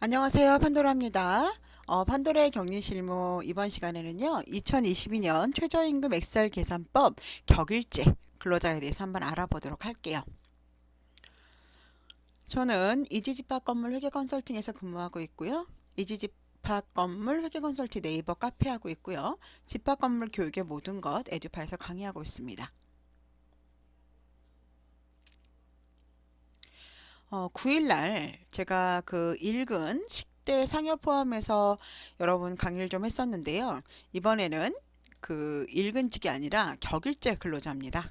안녕하세요. 판도라입니다. 판도라의 격리 실무 이번 시간에는요. 2022년 최저임금 엑셀 계산법 격일제 근로자에 대해서 한번 알아보도록 할게요. 저는 이지집합 건물 회계 컨설팅에서 근무하고 있고요. 이지집합 건물 회계 컨설팅 네이버 카페 하고 있고요. 집합 건물 교육의 모든 것 에듀파에서 강의하고 있습니다. 9일날 제가 그 일근 식대 상여 포함해서 여러분 강의를 좀 했었는데요. 이번에는 그 일근직이 아니라 격일제 근로자입니다.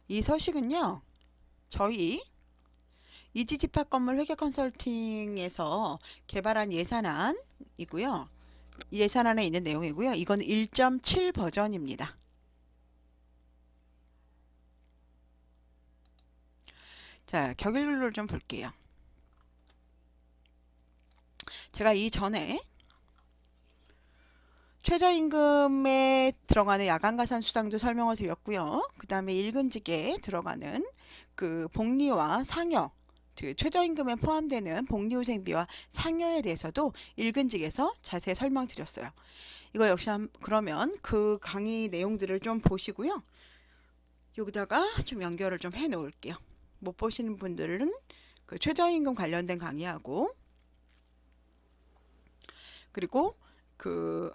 이 서식은요. 저희 이지집합 건물 회계 컨설팅에서 개발한 예산안이고요. 예산안에 있는 내용이고요. 이건 1.7 버전입니다. 자, 격일근로를 좀 볼게요. 제가 이전에 최저임금에 들어가는 야간가산 수당도 설명을 드렸고요. 그 다음에 일근직에 들어가는 그 복리와 상여, 그 최저임금에 포함되는 복리후생비와 상여에 대해서도 일근직에서 자세히 설명드렸어요. 이거 역시 그러면 그 강의 내용들을 좀 보시고요. 여기다가 좀 연결을 좀 해 놓을게요. 못 보시는 분들은 그 최저임금 관련된 강의하고 그리고 그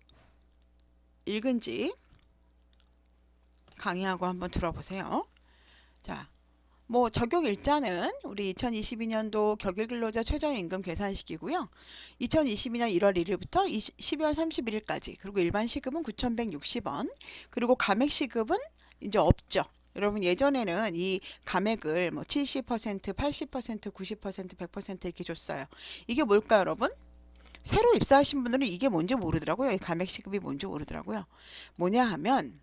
일근직 강의하고 한번 들어보세요. 자, 뭐 적용 일자는 우리 2022년도 격일근로자 최저임금 계산식이고요. 2022년 1월 1일부터 12월 31일까지 그리고 일반 시급은 9,160원 그리고 감액 시급은 이제 없죠. 여러분 예전에는 이 감액을 뭐 70%, 80%, 90%, 100% 이렇게 줬어요. 이게 뭘까요, 여러분? 새로 입사하신 분들은 이게 뭔지 모르더라고요. 이 감액 시급이 뭔지 모르더라고요. 뭐냐 하면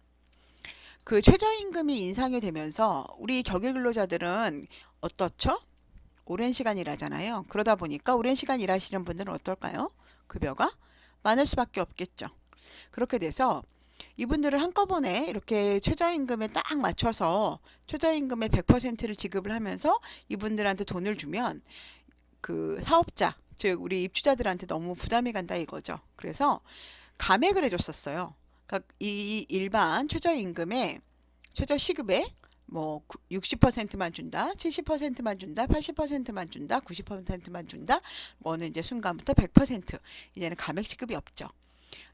그 최저임금이 인상이 되면서 우리 격일 근로자들은 어떻죠? 오랜 시간 일하잖아요. 그러다 보니까 오랜 시간 일하시는 분들은 어떨까요? 급여가 많을 수밖에 없겠죠. 그렇게 돼서 이분들을 한꺼번에 이렇게 최저임금에 딱 맞춰서 최저임금의 100%를 지급을 하면서 이분들한테 돈을 주면 그 사업자, 즉 우리 입주자들한테 너무 부담이 간다 이거죠. 그래서 감액을 해줬었어요. 그러니까 이 일반 최저임금의 최저시급에 뭐 60%만 준다, 70%만 준다, 80%만 준다, 90%만 준다. 뭐는 이제 순간부터 100% 이제는 감액시급이 없죠.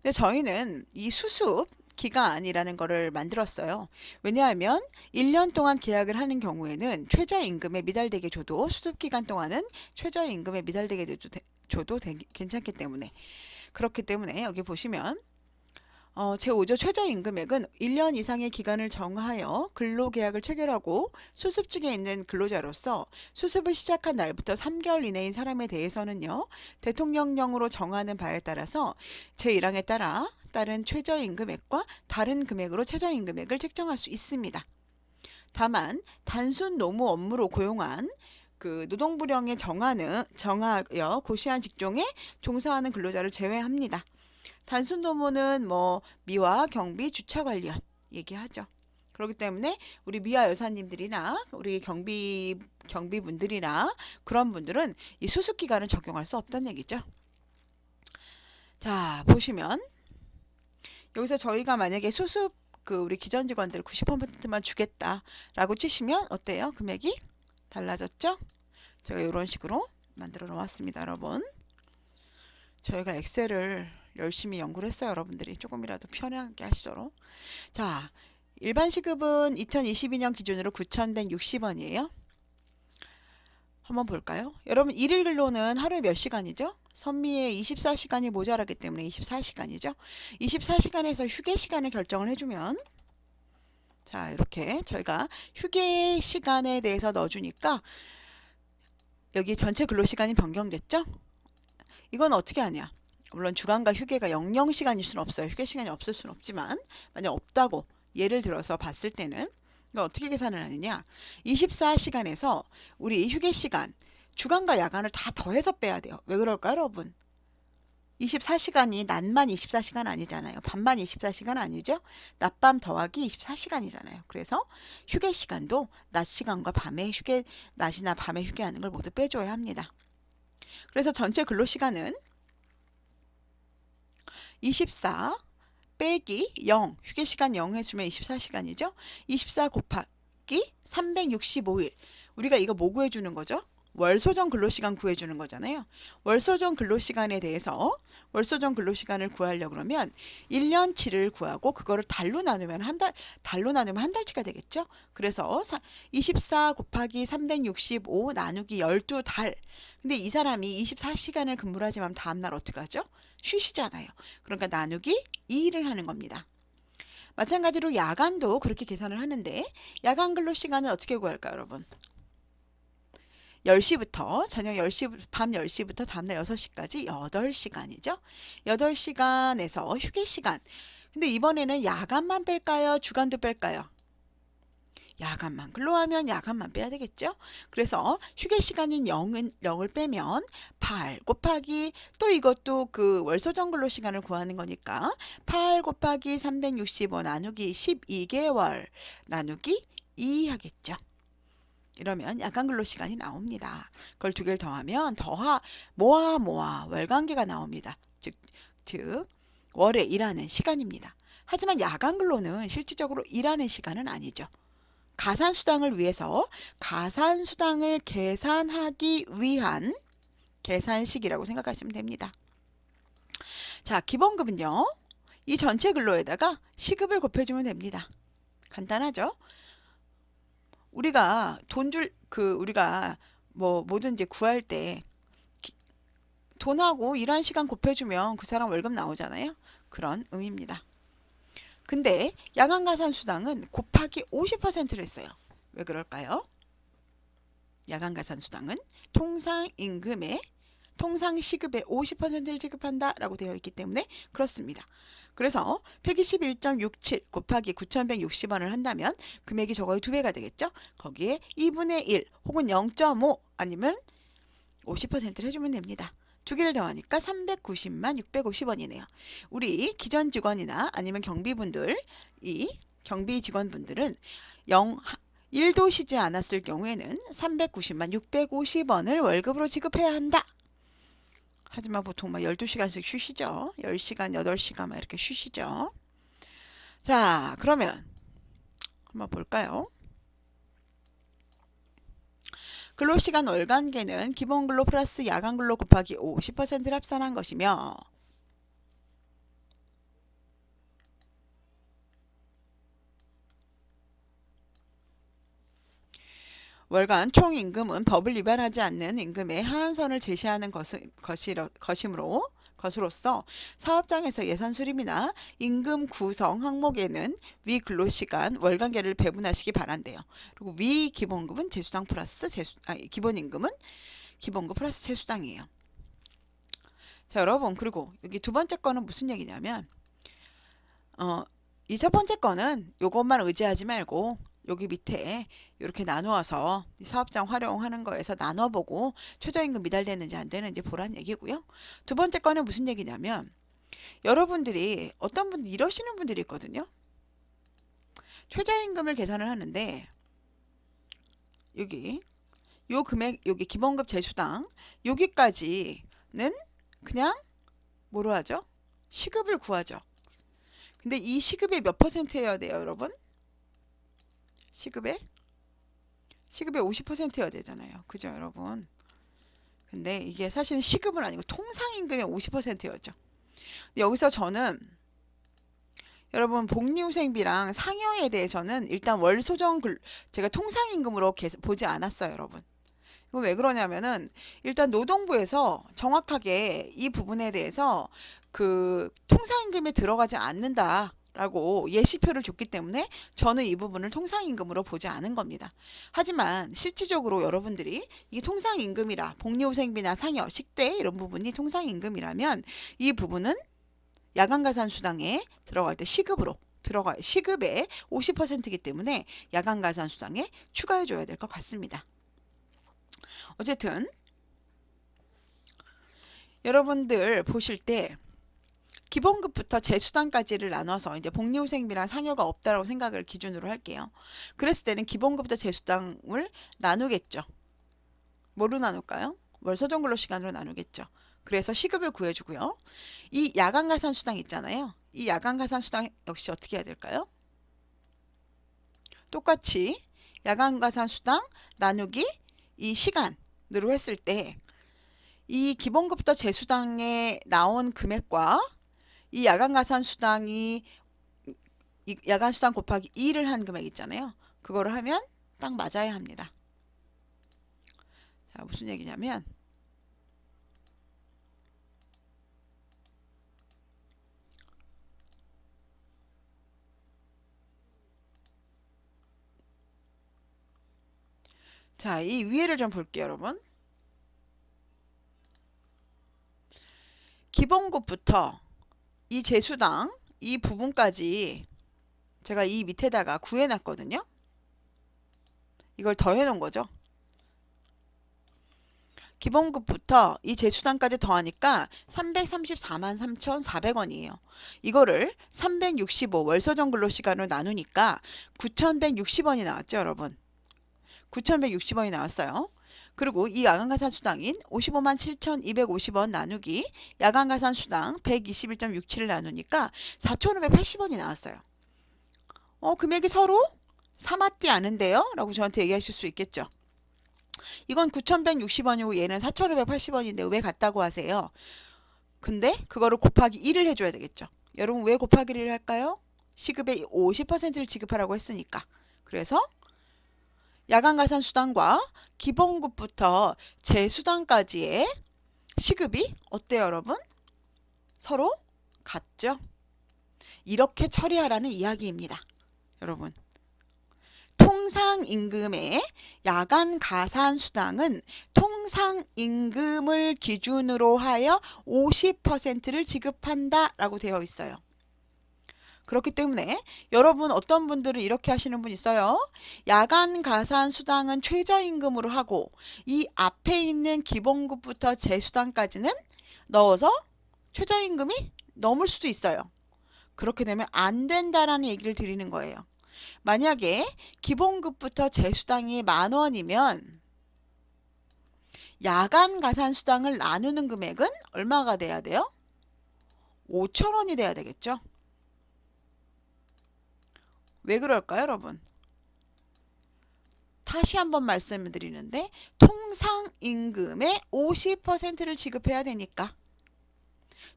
근데 저희는 이 수습 기간이라는 거를 만들었어요. 왜냐하면 1년 동안 계약을 하는 경우에는 최저임금에 미달되게 줘도 수습 기간 동안은 최저임금에 미달되게 줘도 괜찮기 때문에 그렇기 때문에 여기 보시면 제5조 최저임금액은 1년 이상의 기간을 정하여 근로계약을 체결하고 수습중에 있는 근로자로서 수습을 시작한 날부터 3개월 이내인 사람에 대해서는요. 대통령령으로 정하는 바에 따라서 제1항에 따라 따른 최저임금액과 다른 금액으로 최저임금액을 책정할 수 있습니다. 다만 단순 노무 업무로 고용한 그 노동부령에 정하여 고시한 직종에 종사하는 근로자를 제외합니다. 단순 노무는 뭐 미화, 경비, 주차 관련 얘기하죠. 그렇기 때문에 우리 미화 여사님들이나 우리 경비분들이나 그런 분들은 이 수습 기간을 적용할 수 없다는 얘기죠. 자, 보시면 여기서 저희가 만약에 수습 그 우리 기존 직원들 90%만 주겠다라고 치시면 어때요? 금액이 달라졌죠? 제가 이런 식으로 만들어 놓았습니다, 여러분. 저희가 엑셀을 열심히 연구를 했어요. 여러분들이 조금이라도 편하게 하시도록. 자, 일반 시급은 2022년 기준으로 9,160원이에요. 한번 볼까요? 여러분 1일 근로는 하루에 몇 시간이죠? 선미의 24시간이 모자라기 때문에 24시간이죠. 24시간에서 휴게 시간을 결정을 해주면 자, 이렇게 저희가 휴게 시간에 대해서 넣어주니까 여기 전체 근로시간이 변경됐죠? 이건 어떻게 하냐? 물론 주간과 휴게가 00시간일 수는 없어요. 휴게 시간이 없을 수는 없지만 만약 없다고 예를 들어서 봤을 때는 이거 어떻게 계산을 하느냐? 24시간에서 우리 휴게 시간 주간과 야간을 다 더해서 빼야 돼요. 왜 그럴까요, 여러분? 24시간이 낮만 24시간 아니잖아요. 밤만 24시간 아니죠? 낮밤 더하기 24시간이잖아요. 그래서 휴게 시간도 낮 시간과 낮이나 밤에 휴게하는 걸 모두 빼줘야 합니다. 그래서 전체 근로시간은 24 빼기 0, 휴게시간 0 해주면 24시간이죠. 24 곱하기 365일. 우리가 이거 뭐 구해주는 거죠? 월소정 근로시간 구해주는 거잖아요. 월소정 근로시간에 대해서 월소정 근로시간을 구하려고 그러면 1년치를 구하고 그거를 달로 나누면 한 달치가 되겠죠. 그래서 24 곱하기 365 나누기 12달. 근데 이 사람이 24시간을 근무를 하지만 다음날 어떻게 하죠? 쉬시잖아요. 그러니까 나누기 2를 하는 겁니다. 마찬가지로 야간도 그렇게 계산을 하는데 야간 근로시간은 어떻게 구할까요, 여러분? 10시부터 저녁 10시 밤 10시부터 다음날 6시까지 8시간이죠. 8시간에서 휴게시간. 근데 이번에는 야간만 뺄까요? 주간도 뺄까요? 야간만 근로하면 야간만 빼야 되겠죠. 그래서 휴게시간인 0을 빼면 8 곱하기 또 이것도 그 월소정 근로시간을 구하는 거니까 8 곱하기 365 나누기 12개월 나누기 2 하겠죠. 이러면 야간 근로시간이 나옵니다. 그걸 두 개를 더하면 모아 월간계가 나옵니다. 즉 월에 일하는 시간입니다. 하지만 야간 근로는 실질적으로 일하는 시간은 아니죠. 가산수당을 위해서 가산수당을 계산하기 위한 계산식이라고 생각하시면 됩니다. 자, 기본급은요. 이 전체 근로에다가 시급을 곱해주면 됩니다. 간단하죠? 우리가 우리가 뭐든지 구할 때 돈하고 일한 시간 곱해주면 그 사람 월급 나오잖아요. 그런 의미입니다. 근데 야간가산수당은 곱하기 50%를 했어요. 왜 그럴까요? 야간가산수당은 통상시급의 50%를 지급한다 라고 되어 있기 때문에 그렇습니다. 그래서 121.67 곱하기 9,160원을 한다면 금액이 저거의 2배가 되겠죠? 거기에 2분의 1 혹은 0.5 아니면 50%를 해주면 됩니다. 두 개를 더하니까 390만 650원이네요. 우리 기존 직원이나 아니면 경비분들, 이 경비 직원분들은 1도 쉬지 않았을 경우에는 390만 650원을 월급으로 지급해야 한다. 하지만 보통 막 12시간씩 쉬시죠. 10시간, 8시간 막 이렇게 쉬시죠. 자, 그러면 한번 볼까요? 근로시간 월간계는 기본근로 플러스 야간근로 곱하기 50%를 합산한 것이며 월간 총임금은 법을 위반하지 않는 임금의 하한선을 제시하는 것으로서 사업장에서 예산 수립이나 임금 구성 항목에는 위 근로시간 월간계를 배분하시기 바란대요. 그리고 위 기본급은 재수당 플러스 기본임금은 기본급 플러스 재수당이에요. 자, 여러분, 그리고 여기 두 번째 거는 무슨 얘기냐면 이 첫 번째 거는 요것만 의지하지 말고 여기 밑에 이렇게 나누어서 사업장 활용하는 거에서 나눠보고 최저임금 미달되는지 안 되는지 보란 얘기고요. 두 번째 거는 무슨 얘기냐면 여러분들이 어떤 분들 이러시는 분들이 있거든요. 최저임금을 계산을 하는데 여기 요 금액 여기 기본급 재수당 여기까지는 그냥 뭐로 하죠? 시급을 구하죠. 근데 이 시급의 몇 %여야 돼요, 여러분? 시급의 50%여야 되잖아요. 그죠, 여러분? 근데 이게 사실은 시급은 아니고 통상임금의 50%였죠. 여기서 저는 여러분 복리후생비랑 상여에 대해서는 일단 제가 통상임금으로 보지 않았어요, 여러분. 이거 왜 그러냐면은 일단 노동부에서 정확하게 이 부분에 대해서 그 통상임금에 들어가지 않는다 라고 예시표를 줬기 때문에 저는 이 부분을 통상임금으로 보지 않은 겁니다. 하지만 실질적으로 여러분들이 이게 통상임금이라 복리후생비나 상여, 식대 이런 부분이 통상임금이라면 이 부분은 야간가산수당에 들어갈 때 시급의 50%이기 때문에 야간가산수당에 추가해 줘야 될 것 같습니다. 어쨌든 여러분들 보실 때 기본급부터 재수당까지를 나눠서 이제 복리후생비랑 상여가 없다라고 생각을 기준으로 할게요. 그랬을 때는 기본급부터 재수당을 나누겠죠. 뭐로 나눌까요? 월소정 근로시간으로 나누겠죠. 그래서 시급을 구해주고요. 이 야간가산수당 있잖아요. 이 야간가산수당 역시 어떻게 해야 될까요? 똑같이 야간가산수당 나누기 이 시간으로 했을 때 이 기본급부터 재수당에 나온 금액과 이 야간가산수당이 이 야간수당 곱하기 2를 한 금액 있잖아요. 그거를 하면 딱 맞아야 합니다. 자, 무슨 얘기냐면 자, 이 위에를 좀 볼게요, 여러분. 기본급부터 이 재수당 이 부분까지 제가 이 밑에다가 구해놨거든요. 이걸 더해 놓은 거죠. 기본급부터 이 재수당까지 더하니까 334만 3,400원이에요. 이거를 365 월소정 근로시간으로 나누니까 9,160원이 나왔죠, 여러분. 9,160원이 나왔어요. 그리고 이 야간가산수당인 55만 7,250원 나누기 야간가산수당 121.67을 나누니까 4,580원이 나왔어요. 금액이 서로 사맞지 않은데요? 라고 저한테 얘기하실 수 있겠죠. 이건 9,160원이고 얘는 4,580원인데 왜 같다고 하세요? 근데 그거를 곱하기 1을 해줘야 되겠죠. 여러분 왜 곱하기 1을 할까요? 시급의 50%를 지급하라고 했으니까. 그래서 야간가산수당과 기본급부터 재수당까지의 시급이 어때요, 여러분? 서로 같죠? 이렇게 처리하라는 이야기입니다. 여러분. 통상임금의 야간가산수당은 통상임금을 기준으로 하여 50%를 지급한다 라고 되어 있어요. 그렇기 때문에 여러분 어떤 분들은 이렇게 하시는 분 있어요. 야간가산수당은 최저임금으로 하고 이 앞에 있는 기본급부터 재수당까지는 넣어서 최저임금이 넘을 수도 있어요. 그렇게 되면 안 된다라는 얘기를 드리는 거예요. 만약에 기본급부터 재수당이 10,000원이면 야간가산수당을 나누는 금액은 얼마가 돼야 돼요? 5,000원이 돼야 되겠죠. 왜 그럴까요, 여러분? 다시 한번 말씀을 드리는데 통상임금의 50%를 지급해야 되니까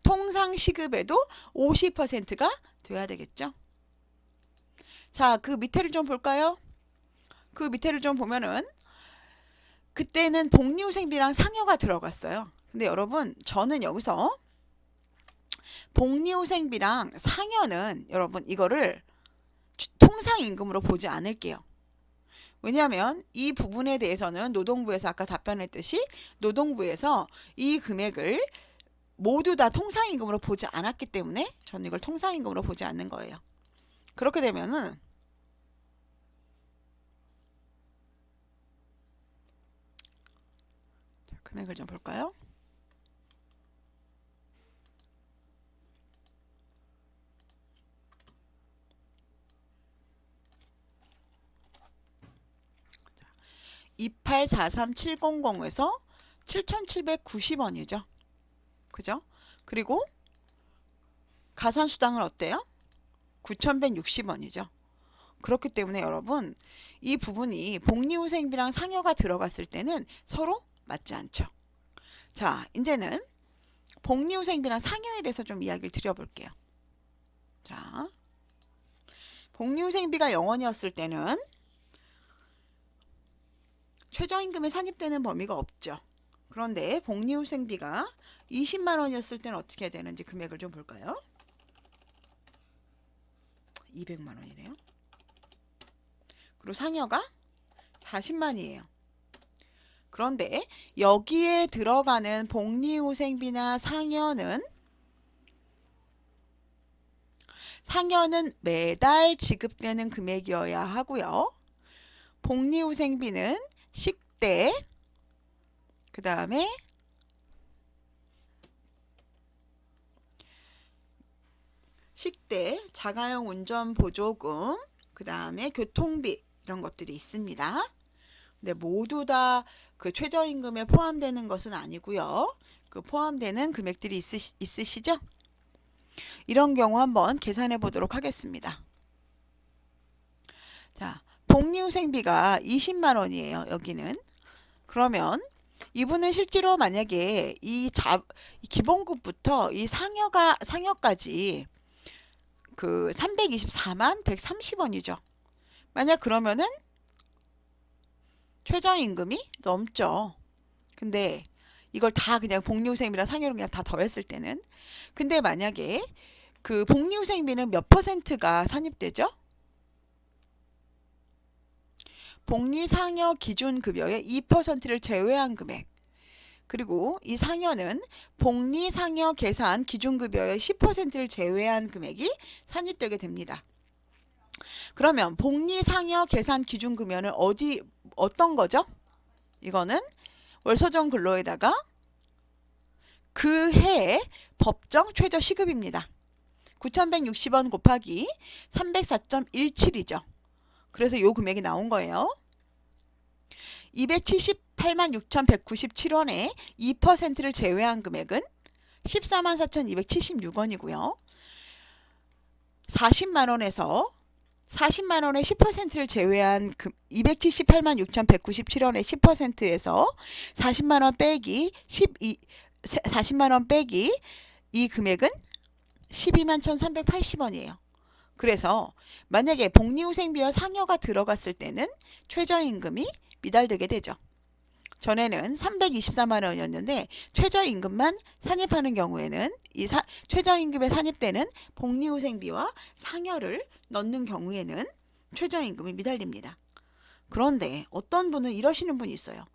통상시급에도 50%가 돼야 되겠죠. 자, 그 밑에를 좀 볼까요? 그 밑에를 좀 보면은 그때는 복리후생비랑 상여가 들어갔어요. 근데 여러분 저는 여기서 복리후생비랑 상여는 여러분 이거를 통상임금으로 보지 않을게요. 왜냐하면 이 부분에 대해서는 노동부에서 아까 답변했듯이 노동부에서 이 금액을 모두 다 통상임금으로 보지 않았기 때문에 저는 이걸 통상임금으로 보지 않는 거예요. 그렇게 되면은 금액을 좀 볼까요? 자, 2843700에서 7,790원이죠. 그죠? 그리고 가산수당은 어때요? 9,160원이죠. 그렇기 때문에 여러분 이 부분이 복리후생비랑 상여가 들어갔을 때는 서로 맞지 않죠. 자, 이제는 복리후생비랑 상여에 대해서 좀 이야기를 드려볼게요. 자, 복리후생비가 0원이었을 때는 최저임금에 산입되는 범위가 없죠. 그런데 복리후생비가 20만 원이었을 때는 어떻게 되는지 금액을 좀 볼까요? 200만 원이네요. 그리고 상여가 40만이에요. 그런데 여기에 들어가는 복리후생비나 상여는 매달 지급되는 금액이어야 하고요. 복리후생비는 식대, 그 다음에 식대, 자가용 운전 보조금, 그 다음에 교통비 이런 것들이 있습니다. 근데 모두 다 그 최저임금에 포함되는 것은 아니고요. 그 포함되는 금액들이 있으시죠? 이런 경우 한번 계산해 보도록 하겠습니다. 자, 복리후생비가 20만 원이에요. 여기는. 그러면 이분은 실제로 만약에 이 기본급부터 이 상여까지 그 324만 130원이죠. 만약 그러면은 최저임금이 넘죠. 근데 이걸 다 그냥 복리후생비랑 상여를 그냥 다 더했을 때는, 근데 만약에 그 복리후생비는 몇 퍼센트가 산입되죠? 복리상여 기준급여의 2%를 제외한 금액, 그리고 이 상여는 복리상여 계산 기준급여의 10%를 제외한 금액이 산입되게 됩니다. 그러면 복리상여 계산 기준급여는 어떤 거죠? 이거는 월소정 근로에다가 그 해의 법정 최저 시급입니다. 9,160원 곱하기 304.17이죠. 그래서 요 금액이 나온 거예요. 278만 6,197원에 2%를 제외한 금액은 14만 4,276원이고요. 40만 원에서 40만 원의 10%를 제외한 278만 6,197원의 10%에서 40만 원 빼기 40만 원 빼기 이 금액은 12만 1,380원이에요. 그래서 만약에 복리후생비와 상여가 들어갔을 때는 최저임금이 미달되게 되죠. 전에는 324만 원이었는데 최저임금만 산입하는 경우에는 이 최저임금에 산입되는 복리후생비와 상여를 넣는 경우에는 최저임금이 미달됩니다. 그런데 어떤 분은 이러시는 분이 있어요.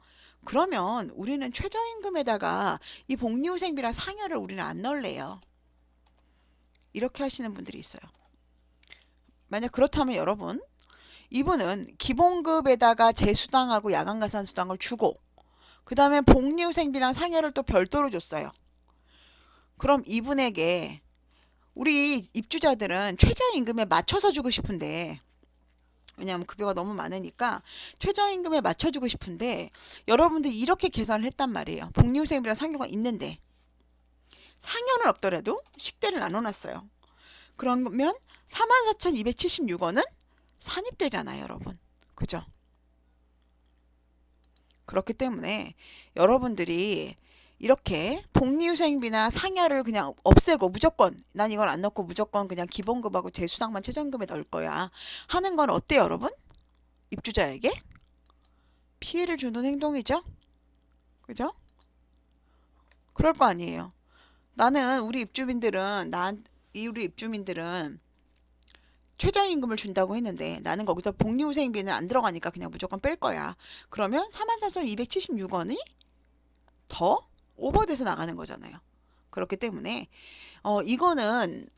그러면 우리는 최저임금에다가 이 복리후생비랑 상여를 우리는 안 넣을래요. 이렇게 하시는 분들이 있어요. 만약 그렇다면 여러분, 이분은 기본급에다가 재수당하고 야간가산수당을 주고 그 다음에 복리후생비랑 상여를 또 별도로 줬어요. 그럼 이분에게 우리 입주자들은 최저임금에 맞춰서 주고 싶은데, 왜냐하면 급여가 너무 많으니까 최저임금에 맞춰주고 싶은데 여러분들이 이렇게 계산을 했단 말이에요. 복리후생비랑 상여가 있는데 상여는 없더라도 식대를 나눠놨어요. 그러면 44,276원은 산입되잖아요, 여러분. 그죠? 그렇기 때문에 여러분들이 이렇게 복리후생비나 상여를 그냥 없애고 무조건 난 이걸 안 넣고 무조건 그냥 기본급하고 재수당만 최저임금에 넣을 거야 하는 건 어때요, 여러분? 입주자에게 피해를 주는 행동이죠? 그죠? 그럴 거 아니에요. 우리 입주민들은 최저임금을 준다고 했는데 나는 거기서 복리후생비는 안 들어가니까 그냥 무조건 뺄 거야. 그러면 43,276원이 더 오버돼서 나가는 거잖아요. 그렇기 때문에 이거는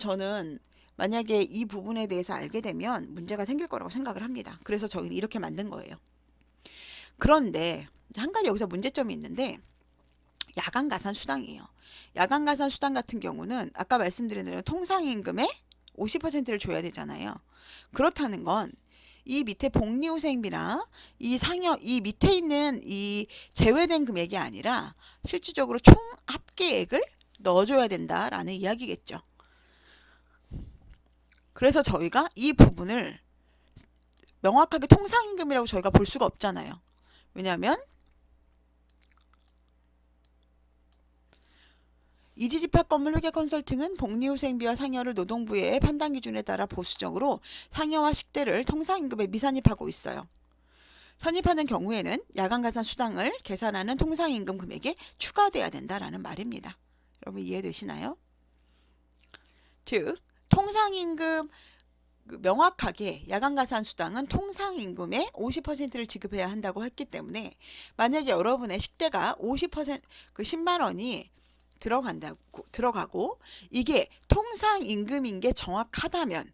저는 만약에 이 부분에 대해서 알게 되면 문제가 생길 거라고 생각을 합니다. 그래서 저희는 이렇게 만든 거예요. 그런데 한 가지 여기서 문제점이 있는데 야간가산수당이에요. 야간가산수당 같은 경우는 아까 말씀드린 대로 통상임금의 50%를 줘야 되잖아요. 그렇다는 건 이 밑에 복리후생비나 이 상여, 이 밑에 있는 이 제외된 금액이 아니라 실질적으로 총 합계액을 넣어줘야 된다라는 이야기겠죠. 그래서 저희가 이 부분을 명확하게 통상임금이라고 저희가 볼 수가 없잖아요. 왜냐하면 이지집합건물 회계컨설팅은 복리후생비와 상여를 노동부의 판단 기준에 따라 보수적으로 상여와 식대를 통상임금에 미산입하고 있어요. 산입하는 경우에는 야간가산수당을 계산하는 통상임금 금액에 추가돼야 된다라는 말입니다. 여러분 이해되시나요? 즉 통상임금 명확하게 야간가산수당은 통상임금의 50%를 지급해야 한다고 했기 때문에 만약에 여러분의 식대가 50% 그 10만 원이 들어가고 이게 통상임금인 게 정확하다면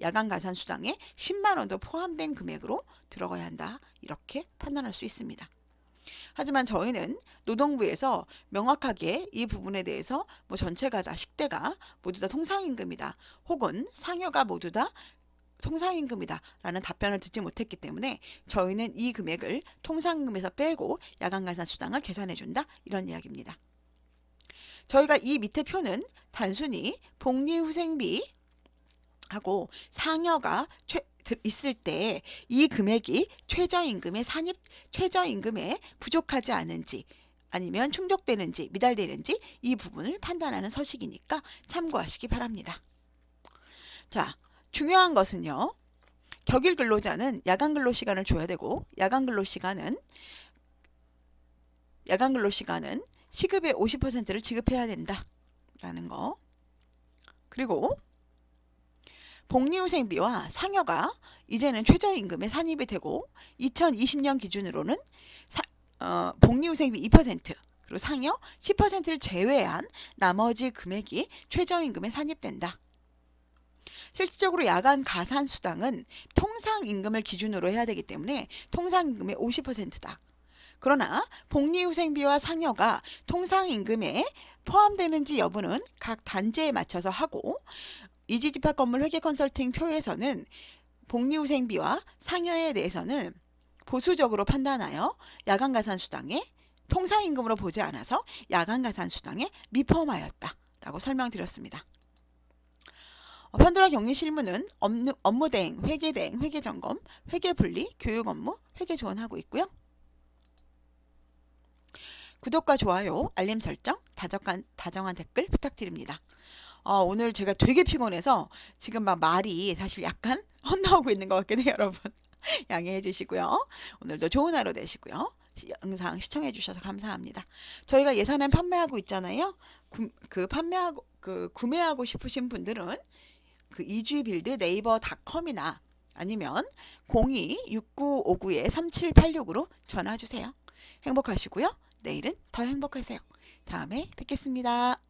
야간가산수당에 10만 원도 포함된 금액으로 들어가야 한다. 이렇게 판단할 수 있습니다. 하지만 저희는 노동부에서 명확하게 이 부분에 대해서 뭐 전체가 다 식대가 모두 다 통상임금이다. 혹은 상여가 모두 다 통상임금이다 라는 답변을 듣지 못했기 때문에 저희는 이 금액을 통상임금에서 빼고 야간가산수당을 계산해 준다 이런 이야기입니다. 저희가 이 밑에 표는 단순히 복리후생비하고 상여가 있을 때 이 금액이 최저임금에 부족하지 않은지 아니면 충족되는지 미달되는지 이 부분을 판단하는 서식이니까 참고하시기 바랍니다. 자, 중요한 것은요. 격일 근로자는 야간 근로 시간을 줘야 되고 야간 근로 시간은 시급의 50%를 지급해야 된다라는 거. 그리고 복리후생비와 상여가 이제는 최저임금에 산입이 되고 2020년 기준으로는 복리후생비 2% 그리고 상여 10%를 제외한 나머지 금액이 최저임금에 산입된다. 실질적으로 야간 가산수당은 통상임금을 기준으로 해야 되기 때문에 통상임금의 50%다. 그러나 복리후생비와 상여가 통상임금에 포함되는지 여부는 각 단지에 맞춰서 하고 이지집합건물 회계 컨설팅 표에서는 복리후생비와 상여에 대해서는 보수적으로 판단하여 야간가산수당에 통상임금으로 보지 않아서 야간가산수당에 미포함하였다라고 설명드렸습니다. 편도라 격리실무는 업무대행, 회계대행, 회계점검, 회계분리, 교육업무, 회계조언하고 있고요. 구독과 좋아요, 알림 설정, 다정한 댓글 부탁드립니다. 오늘 제가 되게 피곤해서 지금 막 말이 사실 약간 헛나오고 있는 것 같긴 해요, 여러분. 양해해 주시고요. 오늘도 좋은 하루 되시고요. 영상 시청해 주셔서 감사합니다. 저희가 예산엔 판매하고 있잖아요. 구매하고 싶으신 분들은 이주빌드 네이버닷컴이나 아니면 02-6959-3786으로 전화 주세요. 행복하시고요. 내일은 더 행복하세요. 다음에 뵙겠습니다.